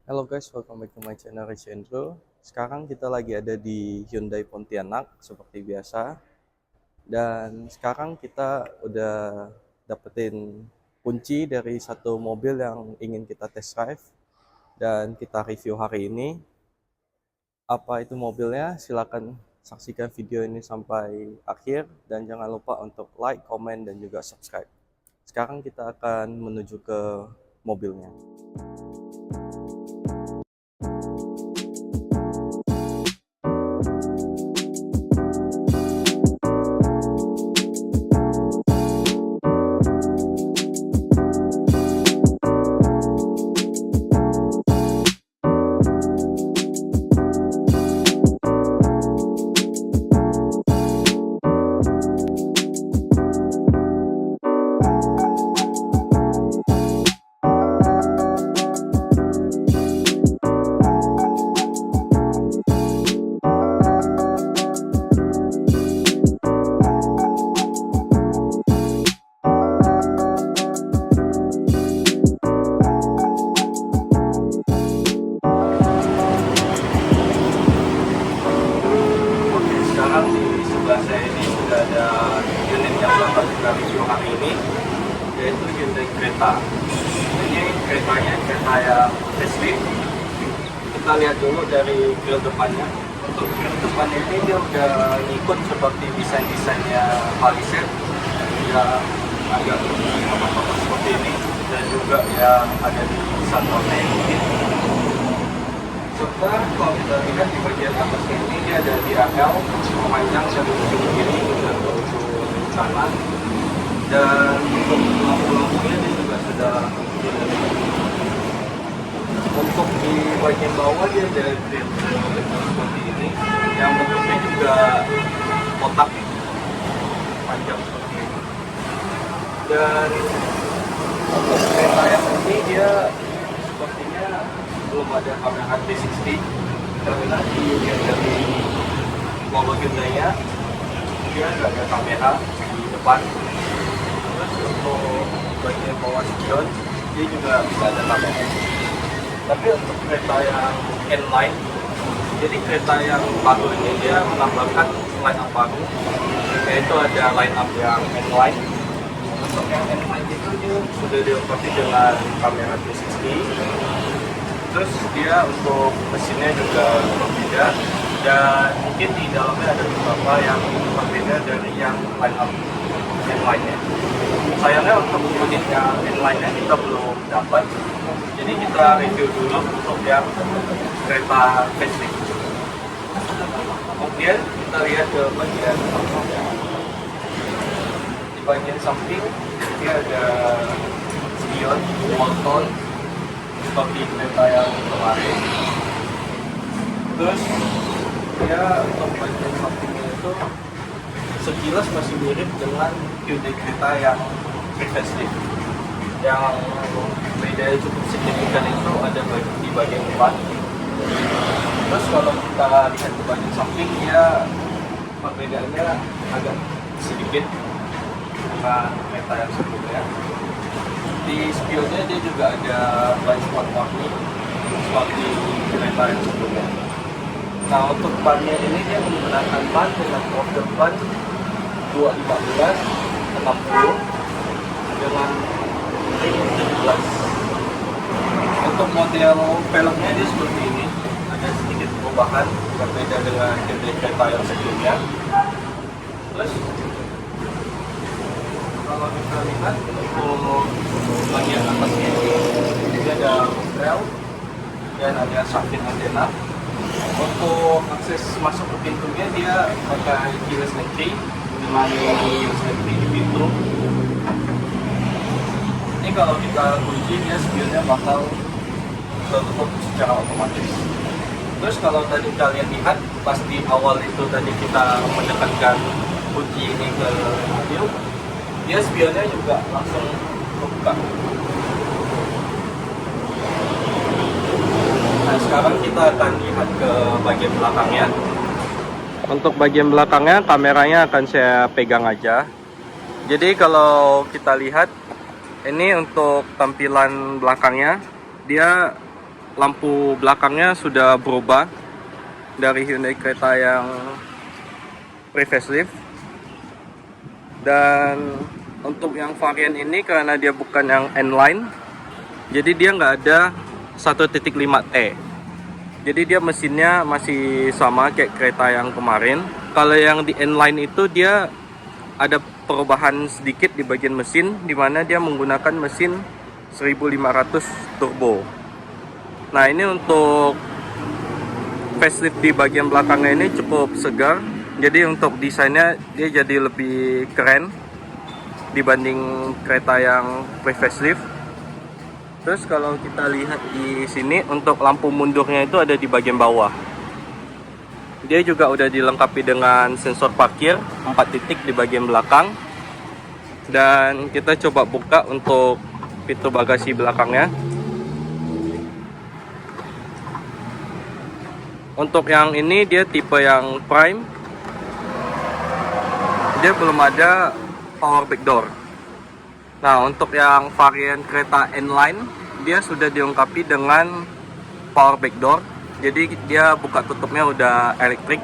Halo guys, welcome back to my channel Rishendro. Sekarang kita lagi ada di Hyundai Pontianak seperti biasa. Dan sekarang kita udah dapetin kunci dari satu mobil yang ingin kita test drive dan kita review hari ini. Apa itu mobilnya? Silahkan saksikan video ini sampai akhir dan jangan lupa untuk like, comment, dan juga subscribe. Sekarang kita akan menuju ke mobilnya. Sekarang di sebelah saya ini sudah ada unit yang bakal kita review hari ini, yaitu Hyundai Creta. Ini keretanya kereta yang facelift. Kita lihat dulu dari grill depannya. Untuk grill depannya ini dia udah ngikut seperti desainnya Palisade, ya agak papan seperti ini, dan juga yang ada di Santone ini. Serta kalau kita lihat di bagian atasnya ini dia ada DRL memanjang dari ujung kiri dan ke ujung kanan, dan untuk lampu-lampunya dia juga sudah untuk di bagian bawah dia ada grill seperti ini yang bentuknya juga kotak panjang seperti ini. Dan untuk kereta yang ini dia sepertinya belum ada kamera 360 karena dilihat dari logo Hyundai-nya dia nggak ada kamera di depan. Terus untuk bagian bawah spion dia juga bisa ada kamera. Tapi untuk kereta yang N-Line, jadi kereta yang baru ini dia menambahkan line up baru, yaitu ada line up yang N-Line. Untuk yang N-Line itu dia sudah dilengkapi dengan kamera 360. Terus dia untuk mesinnya juga berbeda, dan mungkin di dalamnya ada beberapa yang berbeda dari yang line up N-Line-nya. Sayangnya untuk unitnya N-Line-nya kita belum dapat, jadi kita review dulu untuk yang kereta facelift. Kemudian kita lihat ke bagian samping. Di bagian samping dia ada spion, wall tone seperti kereta yang kemarin. Terus dia untuk bagian sampingnya itu sekilas masih mirip dengan Hyundai Creta yang facelift. Yang bedanya cukup signifikan itu ada di bagian depan. Terus kalau kita lihat ke bagian samping, dia perbedaannya agak sedikit dengan kereta yang sebelumnya. Di spionnya dia juga ada blind spot warning seperti kereta yang sebelumnya. Nah, untuk bannya ini dia menggunakan ban dengan order ban 215 60 dengan ring 17. Untuk model velgnya dia seperti ini, ada sedikit perubahan berbeda dengan Hyundai Creta yang sebelumnya. Terus kalau kita lihat untuk bagian atasnya ini ada rel dan ada samping antena. Untuk akses masuk ke pintunya dia pakai keyless entry dengan keyless entry di pintu. Ini kalau kita kunci dia spionnya bakal tertutup secara otomatis. Terus kalau tadi kalian lihat pas di awal itu tadi kita menekankan kunci ini ke mobil, dia spionnya juga langsung terbuka. Nah, sekarang kita akan lihat ke bagian belakangnya. Untuk bagian belakangnya kameranya akan saya pegang aja. Jadi kalau kita lihat ini untuk tampilan belakangnya, dia lampu belakangnya sudah berubah dari Hyundai Creta yang pre-facelift. Dan untuk yang varian ini karena dia bukan yang N-Line, jadi dia nggak ada 1.5T. Jadi dia mesinnya masih sama kayak kereta yang kemarin. Kalau yang di N-Line itu dia ada perubahan sedikit di bagian mesin, dimana dia menggunakan mesin 1500 turbo. Nah, ini untuk facelift di bagian belakangnya ini cukup segar. Jadi untuk desainnya dia jadi lebih keren dibanding kereta yang pre-facelift. Terus kalau kita lihat di sini untuk lampu mundurnya itu ada di bagian bawah. Dia juga udah dilengkapi dengan sensor parkir 4 titik di bagian belakang. Dan kita coba buka untuk pintu bagasi belakangnya. Untuk yang ini dia tipe yang Prime. Dia belum ada power back door. Nah, untuk yang varian kereta N-Line, dia sudah dilengkapi dengan power back door. Jadi dia buka tutupnya udah elektrik.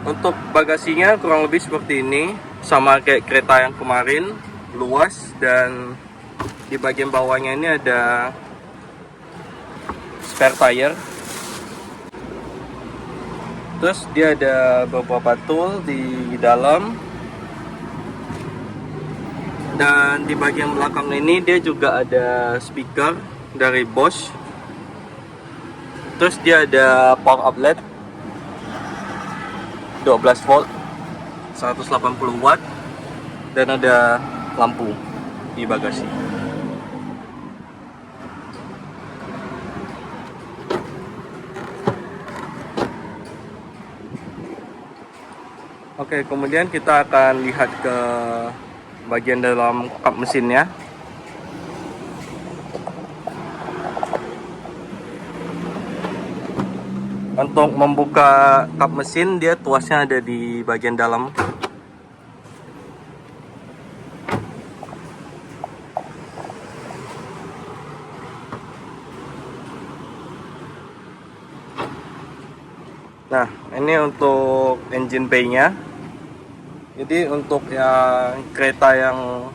Untuk bagasinya kurang lebih seperti ini, sama kayak kereta yang kemarin, luas, dan di bagian bawahnya ini ada spare tire. Terus dia ada beberapa tool di dalam. Dan di bagian belakang ini dia juga ada speaker dari Bosch. Terus dia ada power outlet 12 volt 180 watt dan ada lampu di bagasi. Oke, kemudian kita akan lihat ke bagian dalam kap mesinnya. Untuk membuka kap mesin, dia tuasnya ada di bagian dalam. Nah, ini untuk engine bay-nya. Jadi untuk yang kereta yang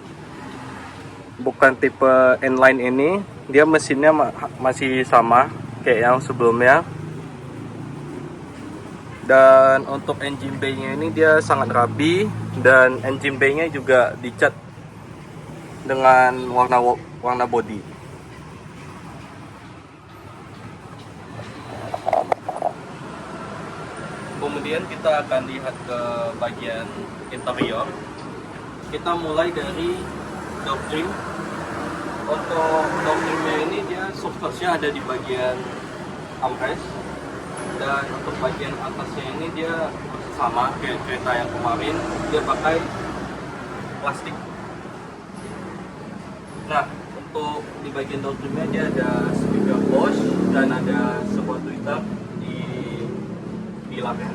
bukan tipe N-Line ini, dia mesinnya masih sama kayak yang sebelumnya. Dan untuk engine bay-nya ini dia sangat rapi, dan engine bay-nya juga dicat dengan warna body. Kemudian kita akan lihat ke bagian interior. Kita mulai dari door trim. Untuk door trimnya ini dia surface-nya ada di bagian armrest. Dan untuk bagian atasnya ini dia sama kayak kereta yang kemarin, dia pakai plastik. Nah, untuk di bagian door trimnya dia ada speaker Bosch dan ada sebuah tweeter di pilarnya.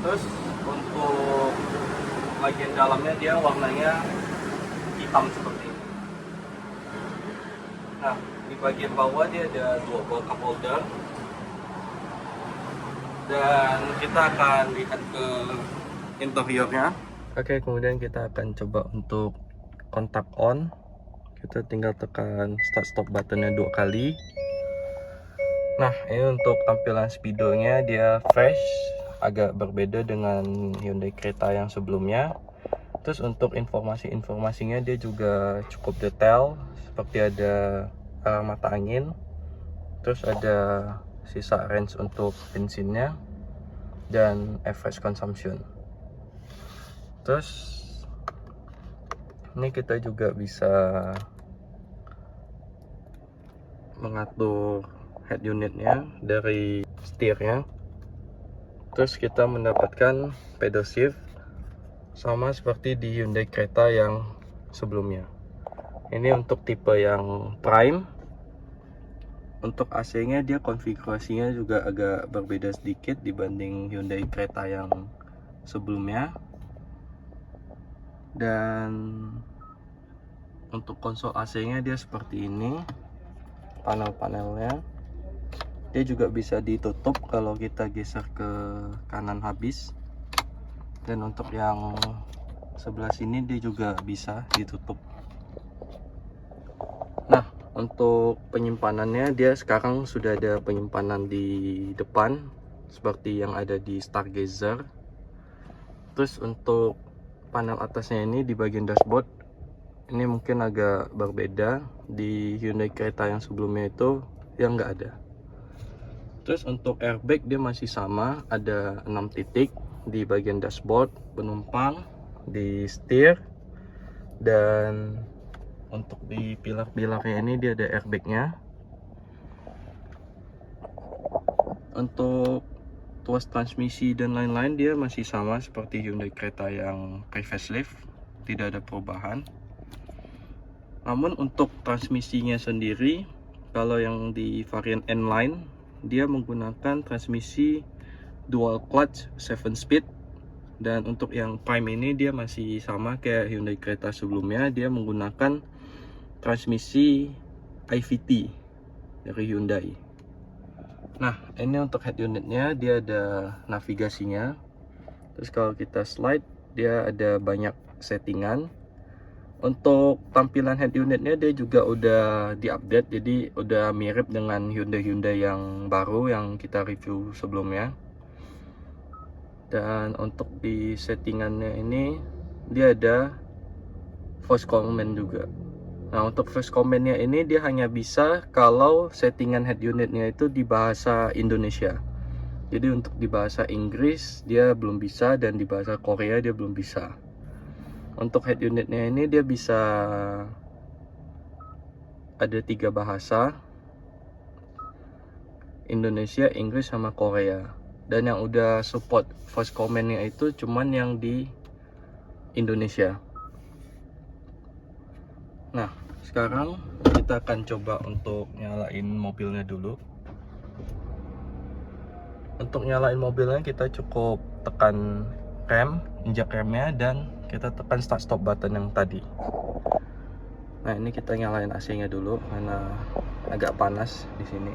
Terus untuk bagian dalamnya dia warnanya hitam seperti ini. Nah, di bagian bawah dia ada dua buah cup holder. Dan kita akan lihat ke interiornya. Oke, kemudian kita akan coba untuk kontak on. Kita tinggal tekan start stop buttonnya 2 kali. Nah, ini untuk tampilan speedonya dia fresh, agak berbeda dengan Hyundai Creta yang sebelumnya. Terus untuk informasinya dia juga cukup detail, seperti ada arah mata angin, terus ada sisa range untuk bensinnya, dan average consumption. Terus ini kita juga bisa mengatur head unitnya dari setirnya. Terus kita mendapatkan pedal shift sama seperti di Hyundai Creta yang sebelumnya. Ini untuk tipe yang Prime. Untuk AC-nya dia konfigurasinya juga agak berbeda sedikit dibanding Hyundai Creta yang sebelumnya. Dan untuk konsol AC-nya dia seperti ini. panel-panelnya. Dia juga bisa ditutup kalau kita geser ke kanan habis. Dan untuk yang sebelah sini dia juga bisa ditutup. Nah, untuk penyimpanannya dia sekarang sudah ada penyimpanan di depan seperti yang ada di Stargazer. Terus untuk panel atasnya ini di bagian dashboard ini mungkin agak berbeda. Di Hyundai Creta yang sebelumnya itu yang nggak ada. Terus untuk airbag dia masih sama, ada 6 titik di bagian dashboard, penumpang, di setir, dan untuk di pilar-pilarnya ini dia ada airbagnya. Untuk tuas transmisi dan lain-lain dia masih sama seperti Hyundai Creta yang pre-facelift, tidak ada perubahan. Namun untuk transmisinya sendiri, kalau yang di varian N-Line dia menggunakan transmisi dual clutch 7 speed, dan untuk yang Prime ini dia masih sama kayak Hyundai Creta sebelumnya, dia menggunakan transmisi IVT dari Hyundai. Nah, ini untuk head unitnya, dia ada navigasinya. Terus kalau kita slide, dia ada banyak settingan. Untuk tampilan head unitnya dia juga udah diupdate, jadi udah mirip dengan Hyundai yang baru yang kita review sebelumnya. Dan untuk di settingannya ini dia ada voice command juga. Nah, untuk voice commandnya ini dia hanya bisa kalau settingan head unitnya itu di bahasa Indonesia. Jadi untuk di bahasa Inggris dia belum bisa, dan di bahasa Korea dia belum bisa. Untuk head unitnya ini dia bisa ada 3 bahasa, Indonesia, Inggris, sama Korea. Dan yang udah support voice commandnya itu cuman yang di Indonesia. Nah, sekarang kita akan coba untuk nyalain mobilnya dulu. Untuk nyalain mobilnya kita cukup tekan rem, injak remnya, dan kita tekan start stop button yang tadi. Nah, ini kita nyalain AC-nya dulu karena agak panas di sini.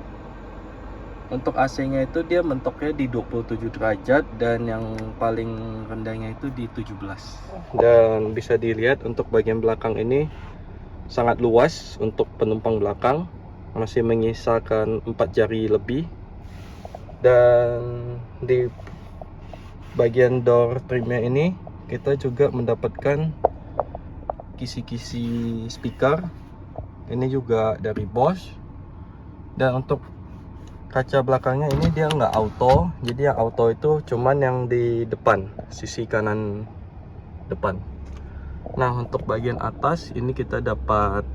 Untuk AC-nya itu dia mentoknya di 27 derajat dan yang paling rendahnya itu di 17. Dan bisa dilihat untuk bagian belakang ini sangat luas untuk penumpang belakang, masih menyisakan 4 jari lebih. Dan di bagian door trimnya ini kita juga mendapatkan kisi-kisi speaker. Ini juga dari Bosch. Dan untuk kaca belakangnya ini dia nggak auto, jadi yang auto itu cuman yang di depan, sisi kanan depan. Nah, untuk bagian atas ini kita dapat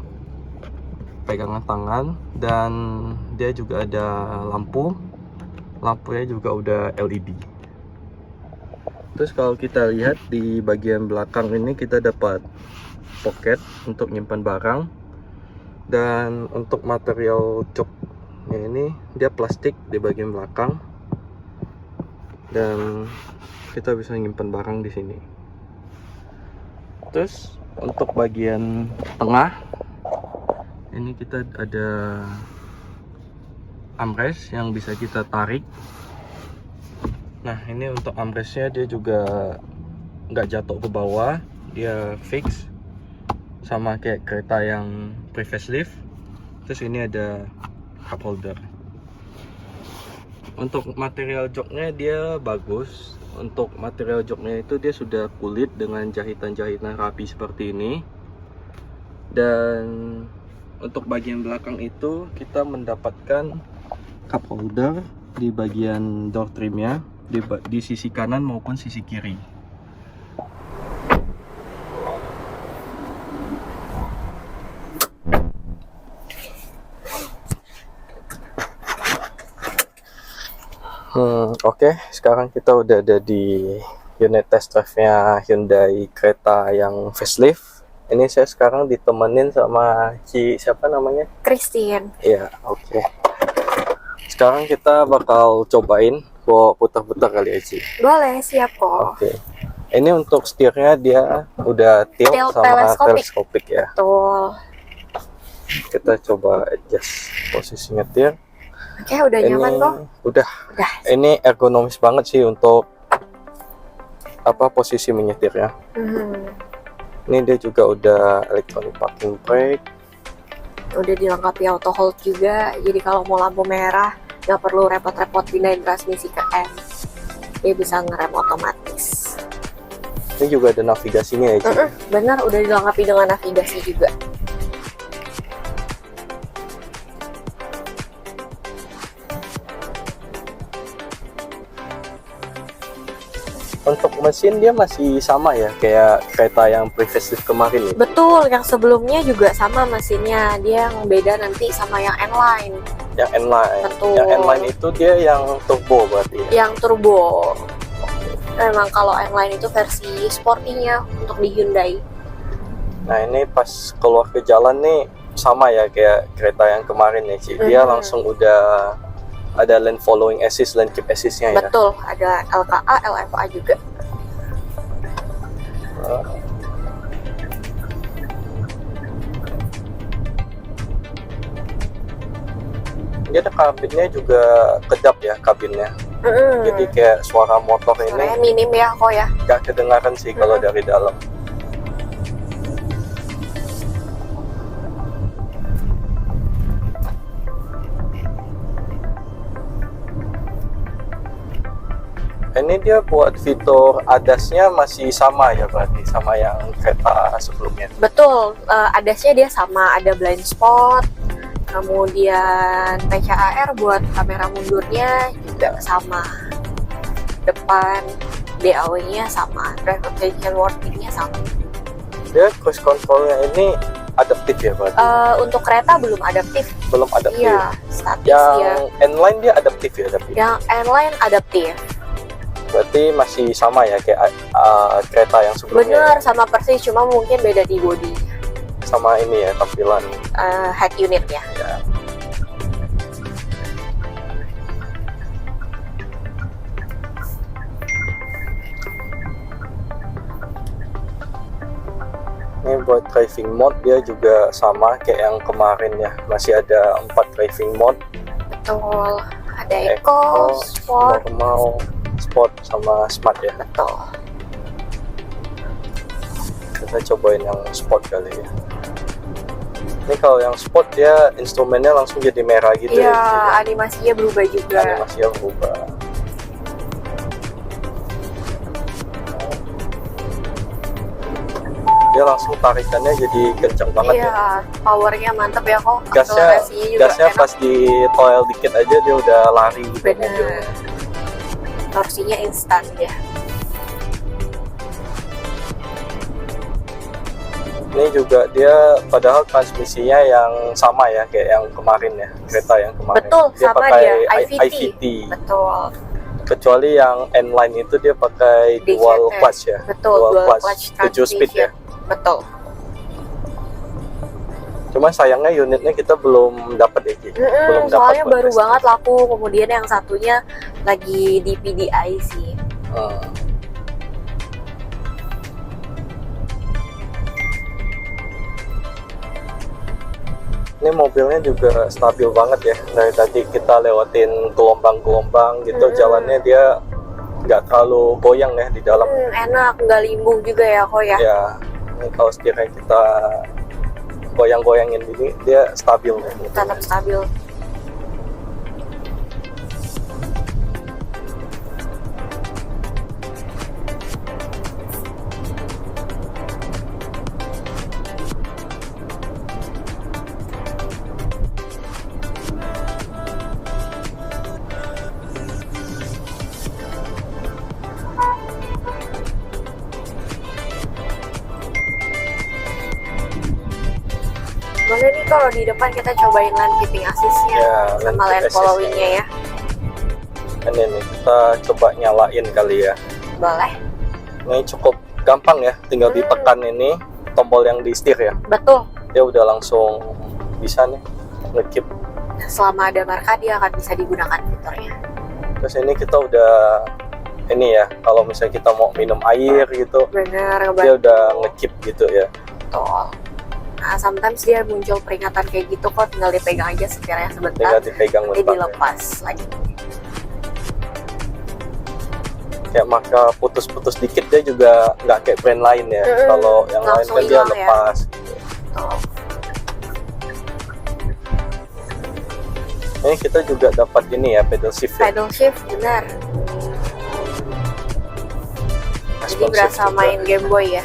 pegangan tangan, dan dia juga ada lampunya juga udah LED. Terus kalau kita lihat di bagian belakang ini kita dapat pocket untuk nyimpan barang, dan untuk material joknya ini dia plastik di bagian belakang, dan kita bisa nyimpan barang di sini. Terus untuk bagian tengah ini kita ada armrest yang bisa kita tarik. Nah, ini untuk armrestnya dia juga nggak jatuh ke bawah, dia fix sama kayak kereta yang pre-facelift. Terus ini ada cup holder. Untuk material joknya dia bagus. Untuk material joknya itu dia sudah kulit dengan jahitan-jahitan rapi seperti ini. Dan untuk bagian belakang itu kita mendapatkan cup holder di bagian door trimnya, di sisi kanan maupun sisi kiri. Oke, sekarang kita udah ada di unit test drive-nya Hyundai Creta yang facelift. Ini saya sekarang ditemenin sama siapa namanya? Christine. Iya, oke. Sekarang kita bakal cobain bawa putar-putar kali ya, Ci. Boleh, siap kok. Oke. Ini untuk setirnya dia udah tilt sama teleskopik ya. Betul. Kita coba adjust posisi nyetir. Oke, udah nyaman kok. Udah. Udah. Ini ergonomis banget sih untuk posisi menyetirnya. Ini dia juga udah electronic parking brake. Udah dilengkapi auto hold juga, jadi kalau mau lampu merah nggak perlu repot-repot pindahin transmisi ke M. Dia bisa ngerem otomatis. Ini juga ada navigasinya ya, Ci? Bener, udah dilengkapi dengan navigasi juga. Untuk mesin dia masih sama ya, kayak kereta yang pre-facelift kemarin ya? Betul, yang sebelumnya juga sama mesinnya. Dia yang beda nanti sama yang N-Line. Yang N-Line. Betul. Yang N-Line itu dia yang turbo berarti ya? Yang turbo. Memang kalau N-Line itu versi sportinya untuk di Hyundai. Nah ini pas keluar ke jalan nih sama ya kayak kereta yang kemarin ya, Ci? Dia langsung udah ada lane following assist, lane keep assist-nya ya? Betul, ada LKA, LFA juga. Dia ada kabinnya juga kedap ya kabinnya. Jadi kayak suara motor Suaranya ini minim ya kok ya. gak kedengaran sih kalau dari dalam. Ini dia buat fitur ADAS-nya masih sama ya berarti sama yang kereta sebelumnya. Betul, ADAS-nya dia sama, ada blind spot, kemudian PCAR buat kamera mundurnya juga sama. Depan DAW-nya sama, drive attention warning-nya sama. Dia cruise control-nya ini adaptif ya berarti? Untuk kereta belum adaptif. Belum adaptif. Iya, statis Yang ya. N-Line dia adaptif ya tapi? Yang N-Line adaptif. Berarti masih sama ya kayak kereta yang sebelumnya. Bener, sama persis, cuma mungkin beda di body. Sama ini ya tampilan Head unitnya. ya. Ini buat driving mode dia juga sama kayak yang kemarin ya, masih ada 4 driving mode. Betul, ada Eco, Sport. Normal, Sport sama Smart ya. Betul. Kita cobain yang Sport kali ya. Ini kalau yang Sport dia instrumennya langsung jadi merah gitu Iya, ya. animasinya berubah juga. Animasinya berubah. Dia langsung tarikannya jadi kencang banget ya. Iya, powernya mantep ya kok. Gasnya, Akselerasinya juga gasnya enak. pas di toel dikit aja dia udah lari gitu. Bener. Torsinya instan ya. Ini juga dia padahal transmisinya yang sama ya kayak yang kemarin ya, kereta yang kemarin. Betul, dia sama pakai dia, IVT. Betul. Kecuali yang N-Line itu dia pakai DCT. dual clutch ya. Betul, dual clutch 7 speed ya. Betul. Cuman sayangnya unitnya kita belum dapat ya, Ki. Belum dapat Soalnya buat baru testing. banget laku, kemudian yang satunya lagi di PDI sih. Ini mobilnya juga stabil banget ya. Dari tadi kita lewatin gelombang-gelombang gitu, jalannya dia nggak terlalu goyang ya di dalam. Enak, nggak limbung juga ya kok ya. Ya, ini kalau sekiranya kita goyang-goyangin gini, dia stabil ya. Tetap stabil. Boleh nih kalau di depan kita cobain lane keeping assist-nya Ya, sama lane lane keep following-nya ya. Ini nih, kita coba nyalain kali ya. Boleh. Ini cukup gampang ya, tinggal ditekan ini tombol yang di setir ya. Betul. Dia udah langsung bisa nih nge-keep. Selama ada marka dia akan bisa digunakan fiturnya. Terus ini kita udah ini ya, kalau misalnya kita mau minum air gitu, Bener, dia udah nge-keep gitu ya. betul. Nah, sometimes dia muncul peringatan kayak gitu kok, tinggal dipegang aja setirnya sebentar, tinggal dipegang nanti bentar. dilepas lagi. Kayak maka putus-putus dikit dia juga nggak kayak brand lain ya. Kalau yang lain langsung kan dia hilang ya. lepas. Tuh. Ini kita juga dapat ini ya, pedal shift ya. Pedal shift, benar. Jadi Responsive berasa juga. main Game Boy ya.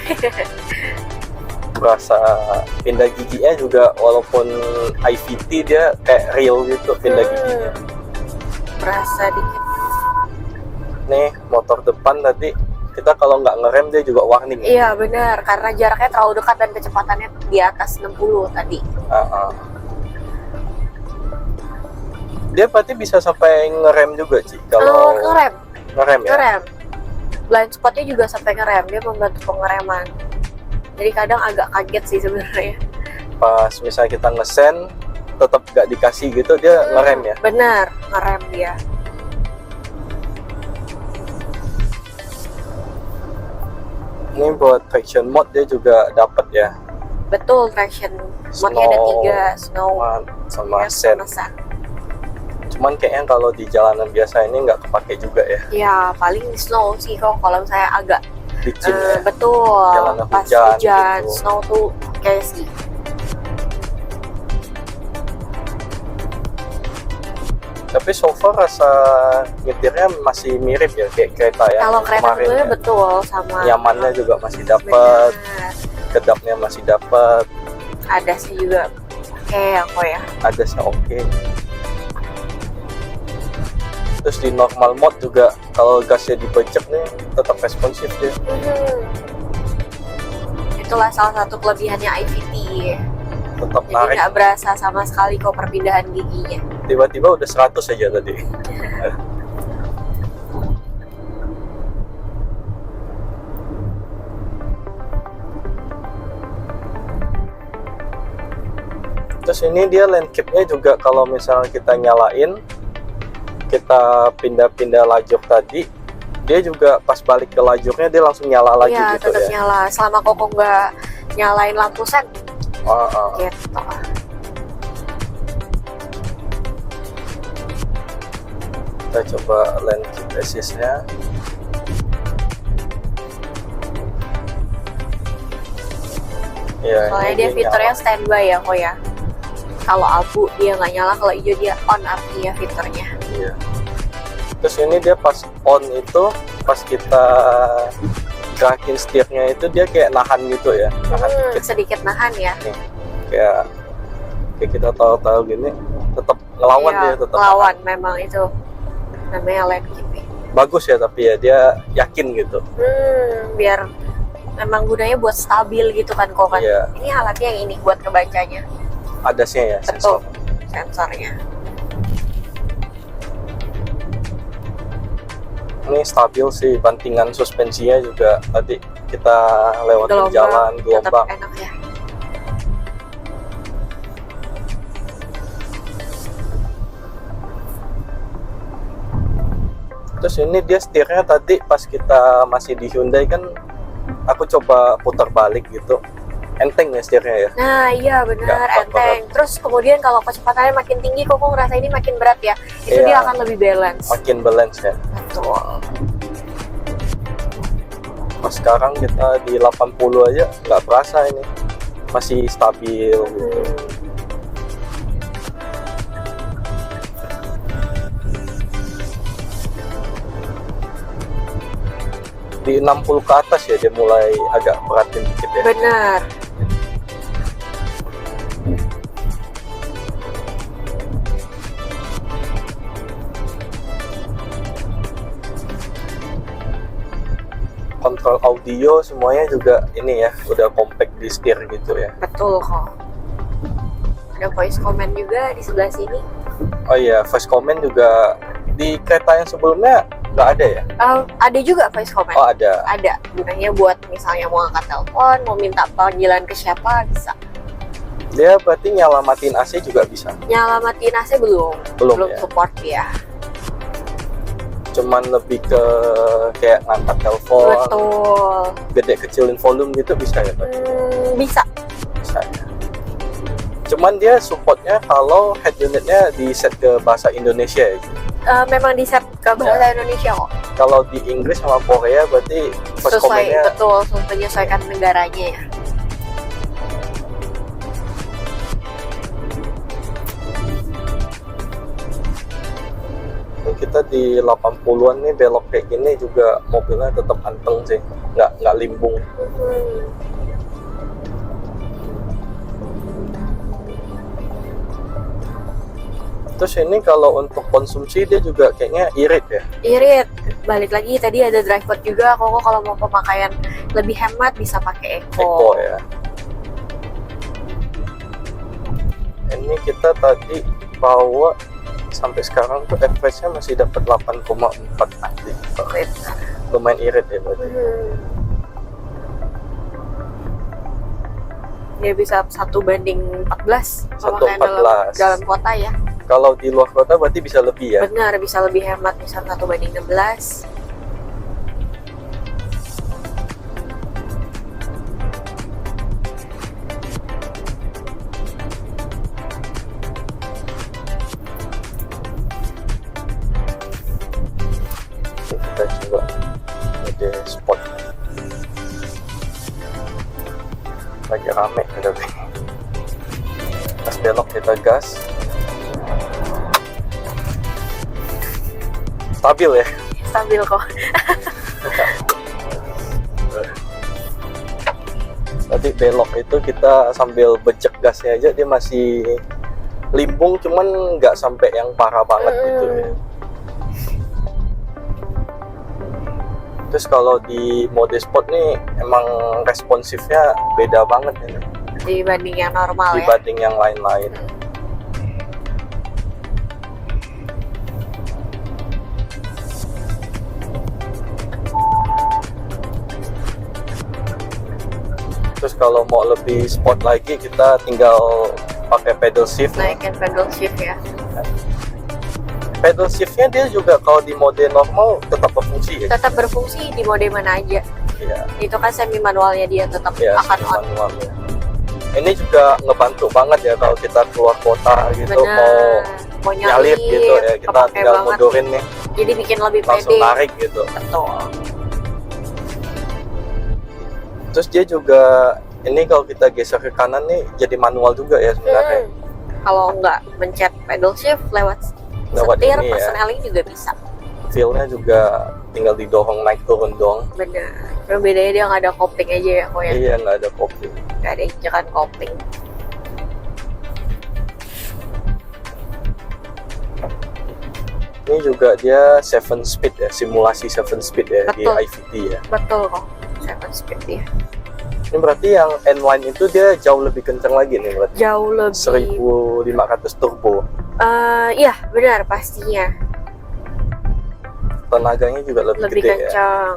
Berasa pindah giginya juga, walaupun IVT dia kayak real gitu pindah giginya. Berasa dikit. Nih motor depan tadi kita kalau nggak ngerem dia juga warning. Iya benar, karena jaraknya terlalu dekat dan kecepatannya di atas 60 tadi. Dia berarti bisa sampai ngerem juga Ci kalau Ngerem, ngerem ya. ngerem. Blind spotnya juga sampai ngerem, dia membantu pengereman. Jadi kadang agak kaget sih sebenarnya. Pas misalnya kita ngesen tetap nggak dikasih gitu dia ngerem ya. Benar, ngerem dia. Ini buat traction mode dia juga dapat ya. Betul, traction mode-nya ada 3, snow, sama ya, sen. sama sun. Cuman kayaknya kalau di jalanan biasa ini nggak kepake juga ya. Ya paling snow sih kok, kalau saya agak Licin ya. betul, Jalanan pas hujan hujan, gitu. snow tuh kayak sih. Tapi so far rasa nyetirnya masih mirip ya kayak kereta yang Kalau kereta kemarin dulu ya. betul sama. Nyamannya juga masih dapat, Benar. kedapnya masih dapat, Ada sih juga. Oke, aku ya. adasnya oke. Terus di normal mode juga kalau gasnya dipencet nih tetap responsif dia. Itulah salah satu kelebihannya IVT. Tetap Jadi narik. nggak berasa sama sekali kok perpindahan giginya. Tiba-tiba udah 100 aja tadi. Terus ini dia landcapnya juga kalau misalnya kita nyalain, kita pindah-pindah lajur tadi, dia juga pas balik ke lajurnya dia langsung nyala lagi Iya, gitu tetap ya. nyala. Selama koko nggak nyalain lampu sen, Ah. gitu. Kita coba landcap assist-nya. Ya, Soalnya ini dia fiturnya nyala. standby ya kok ya. Kalau abu dia nggak nyala, kalau hijau dia on artinya fiturnya. Iya. Terus ini dia pas on itu, pas kita gerakin setirnya itu dia kayak nahan gitu ya, nahan dikit. Sedikit nahan ya. Kayak kita tahu-tahu gini, tetap ngelawan Iya, dia tetap. lawan memang itu namanya landcap. Bagus ya tapi ya dia yakin gitu. Biar memang gunanya buat stabil gitu kan kok kan. Iya. Ini alatnya yang ini buat kebacanya. Adasnya ya sensor. Betul, sensornya. Ini stabil sih, bantingan suspensinya juga tadi kita lewatin jalan Tetap gelombang. enak ya. Terus ini dia setirnya tadi pas kita masih di Hyundai kan aku coba putar balik gitu, enteng ya setirnya ya. Nah iya benar, Nggak kuat enteng. Terus kemudian kalau kecepatannya makin tinggi, kok ngerasa ini makin berat ya. Itu Iya. dia akan lebih balance. Makin balance ya. Betul. Pas sekarang kita di 80 aja nggak berasa ini, masih stabil gitu. Di 60 ke atas ya dia mulai agak beratin dikit ya. Benar. Kontrol audio semuanya juga ini ya, udah compact di setir gitu ya. Betul kok. Ada voice command juga di sebelah sini. Oh iya, voice command juga di kereta yang sebelumnya nggak ada ya? Ada juga voice command. Oh ada. Ada. Gunanya buat misalnya mau angkat telepon, mau minta panggilan ke siapa, bisa. Dia berarti nyala matiin AC juga bisa? Nyala matiin AC belum. Belum ya? Support dia. Cuman lebih ke kayak ngangkat telepon, Betul. gede kecilin volume gitu bisa ya Pak? Bisa. Bisa ya. Cuman dia supportnya kalau head unitnya di set ke bahasa Indonesia ya. Memang di set ke bahasa Indonesia kok. Kalau di Inggris sama Korea berarti first Sesuai, command-nya betul, menyesuaikan negaranya ya. ini kita di 80-an nih belok kayak gini juga mobilnya tetap anteng sih, nggak limbung. Terus ini kalau untuk konsumsi dia juga kayaknya irit ya. Irit, balik lagi tadi ada drive mode juga. Kok kalau mau pemakaian lebih hemat bisa pakai Eco Eco. ya. Ini kita tadi bawa sampai sekarang tuh average-nya masih dapat 8,4 anjing. Irit. Lumayan irit ya berarti. Dia bisa 1:14 pemakaian 1:14. dalam kota ya. Kalau di luar kota berarti bisa lebih ya. Benar, bisa lebih hemat, misal 1:16. Kita coba ada spot lagi rame kita nih. Pas belok kita gas, stabil ya. Stabil kok. Tadi belok itu kita sambil becek gasnya aja dia masih limbung, cuman nggak sampai yang parah banget gitu ya. Terus kalau di mode sport nih emang responsifnya beda banget ya Dibanding yang normal ya. dibanding yang lain-lain. Terus kalau mau lebih sport lagi kita tinggal pakai pedal shift. Naikin pedal shift ya. Pedal shiftnya dia juga kalau di mode normal tetap berfungsi ya. Tetap berfungsi di mode mana aja. Iya. Itu kan semi manualnya dia tetap Ya, akan on. manual ya. Ini juga ngebantu banget ya kalau kita keluar kota gitu, mau nyalip gitu ya, kita kepake tinggal banget. mundurin nih, Jadi bikin lebih langsung pede. tarik gitu. Betul. Terus dia juga ini kalau kita geser ke kanan nih jadi manual juga ya sebenarnya. Kalau nggak mencet pedal shift lewat setir, ini ya. personaling juga bisa. Feel-nya juga tinggal didorong naik turun doang. Benar. Cuma bedanya dia nggak ada kopling aja ya kok ya. Iya, nggak ada kopling. Nggak ada injekan kopling. Ini juga dia 7 speed ya, simulasi 7 speed ya. Betul. Di IVT ya. Betul kok. 7 speed dia. Ini berarti yang N-Line itu dia jauh lebih kencang lagi nih berarti. Jauh lebih. 1500 turbo. Iya benar pastinya. Tenaganya juga lebih Lebih gede ya. kencang.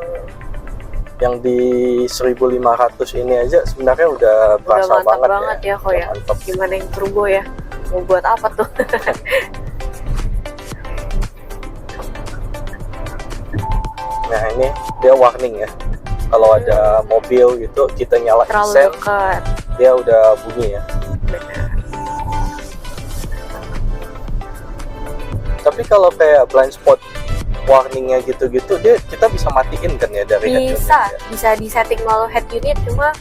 Yang di 1500 ini aja sebenarnya udah Udah berasa mantap banget banget ya kok ya. Mantap. Gimana yang turbo ya? Mau buat apa tuh? Nah ini dia warning ya. Kalau ada mobil gitu kita nyala Terlalu sen, dekat. dia udah bunyi ya. Benar. Tapi kalau kayak blind spot warningnya gitu-gitu dia kita bisa matiin kan ya dari head unit Bisa, ya? bisa disetting melalui head unit. Cuma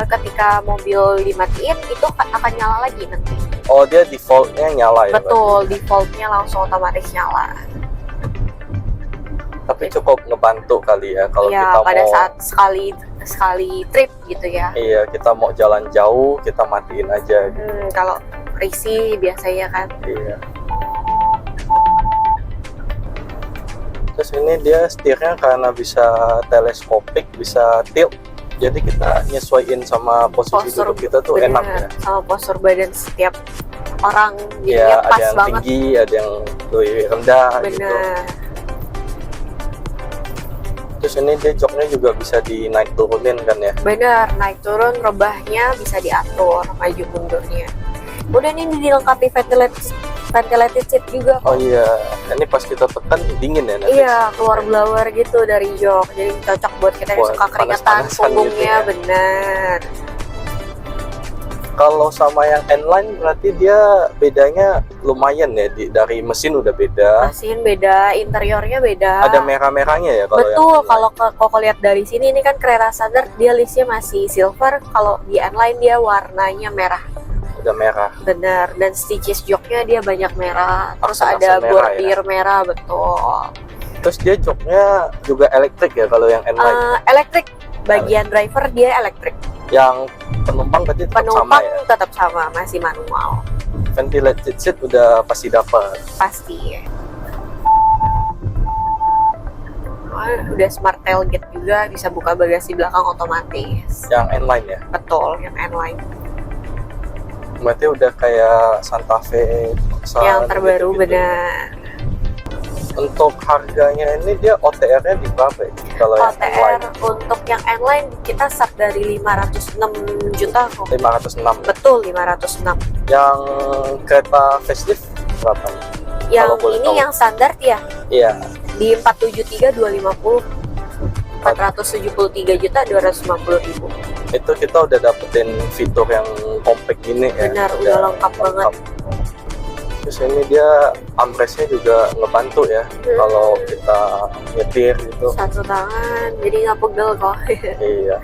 ketika mobil dimatiin itu akan nyala lagi nanti. Oh dia defaultnya nyala ya. Betul, defaultnya langsung otomatis nyala. Tapi cukup ngebantu kali ya kalau Ya, kita pada mau saat sekali trip gitu ya. iya kita mau jalan jauh kita matiin aja gitu. Kalau risih biasanya kan. Iya. Terus ini dia setirnya karena bisa teleskopik, bisa tilt. Jadi kita nyesuaiin sama posisi Postur duduk kita tuh bener, enak ya. sama postur badan setiap orang Ya, jadinya ada pas yang banget. tinggi, ada yang lebih rendah gitu. Bener. Terus ini dia joknya juga bisa di naik turunin kan ya. Bener, naik turun rebahnya bisa diatur maju mundurnya. Udah ini dilengkapi ventilated seat juga kok. Oh iya, ini pas kita tekan dingin ya nanti. Iya, keluar blower gitu dari jok. Jadi cocok buat kita yang Buat suka keringetan panas-panasan punggungnya, gitu ya. bener. Kalau sama yang N-Line berarti dia bedanya lumayan ya, dari mesin udah beda. Mesin beda, interiornya beda. Ada merah-merahnya ya kalau Betul, yang N-Line. kalau koko lihat dari sini ini kan Carrera standar dia listnya masih silver, kalau di N-Line dia warnanya merah. Udah merah. Bener, dan stitches joknya dia banyak merah. Terus Aksen-aksen ada merah bordir merah, betul. Terus dia joknya juga elektrik ya kalau yang N-Line. Elektrik, bagian driver dia elektrik. Yang penumpang tadi tetap sama Penumpang ya. tetap sama, masih manual. Ventilated seat udah pasti dapat. Pasti. Udah smart tailgate juga, bisa buka bagasi belakang otomatis. Yang N-Line ya. Betul, yang N-Line. Berarti udah kayak Santa Fe, Tucson, Yang terbaru gitu-gitu. benar. Untuk harganya ini dia OTR-nya di berapa ya? Kalau yang OTR N-Line untuk yang N-Line kita start dari 506 juta kok. 506. Betul, 506. Yang kereta facelift berapa? Yang Kalau boleh ini tahu. yang standar ya Iya, di 473.250. 473 juta 250.000. itu kita udah dapetin fitur yang compact gini ya. Benar, udah lengkap banget. Terus ini dia armrestnya juga ngebantu ya kalau kita nyetir gitu. Satu tangan, jadi nggak pegel kok. Iya.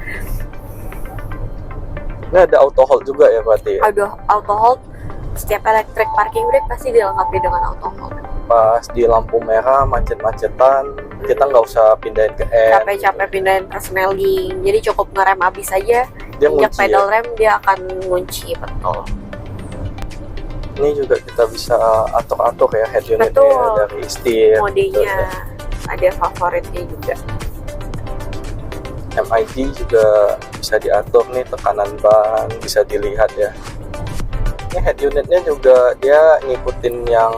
Ini ada auto hold juga ya berarti ya? Aduh, auto hold. Setiap electric parking brake pasti dilengkapi dengan auto hold. Pas di lampu merah macet-macetan kita nggak usah pindahin ke N. Capek-capek pindahin persneling, jadi cukup ngerem abis aja. Dia Injak ngunci pedal ya. rem dia akan ngunci, betul. Ini juga kita bisa atur-atur ya head unitnya Betul. dari setir. Modenya ada favoritnya juga. MID juga bisa diatur nih, tekanan ban bisa dilihat ya. Ini head unitnya juga dia ngikutin yang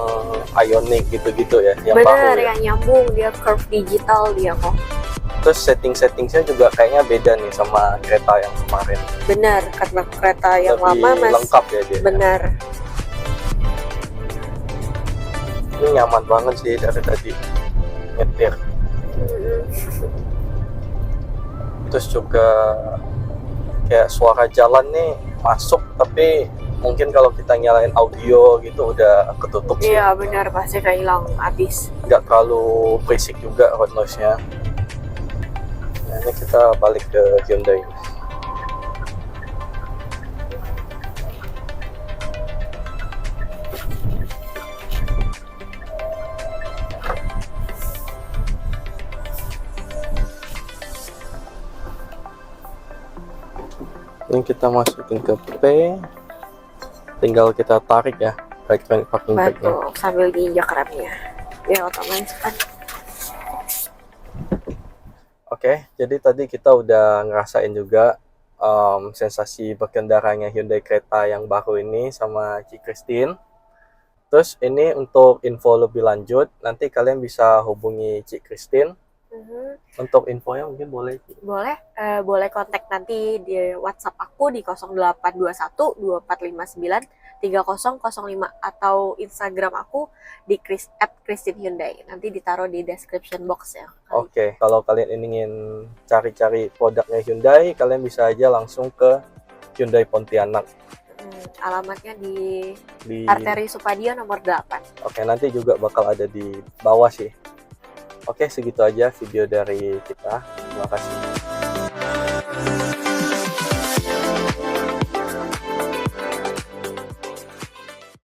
Ioniq gitu-gitu ya, yang Bener, baru ya. yang nyambung, dia curve digital dia kok. Terus setting-settingnya juga kayaknya beda nih sama kereta yang kemarin. Bener, karena kereta yang Lebih lama mas. lengkap ya dia. Bener. Ini nyaman banget sih dari tadi nyetir. Terus juga kayak suara jalan nih masuk, tapi mungkin kalau kita nyalain audio gitu udah ketutup sih. Iya benar, pasti kehilang abis. Nggak terlalu berisik juga road noise-nya. Nah, ini kita balik ke Hyundai. Ini kita masukin ke P, tinggal kita tarik ya electronic parking brake-nya. Betul, sambil diinjak remnya. Ya otomatis kan. Oke, jadi tadi kita udah ngerasain juga sensasi berkendaranya Hyundai Creta yang baru ini sama Ci Christine. Terus ini untuk info lebih lanjut, nanti kalian bisa hubungi Ci Christine. Untuk infonya mungkin boleh. Boleh, boleh kontak nanti di WhatsApp aku di 0821 2459 3005 atau Instagram aku di @Christine Hyundai. Nanti ditaruh di description box ya. Oke, kalau kalian ingin cari-cari produknya Hyundai, kalian bisa aja langsung ke Hyundai Pontianak Alamatnya di di Arteri Supadio nomor 8. Oke, nanti juga bakal ada di bawah sih. Oke, segitu aja video dari kita. Terima kasih.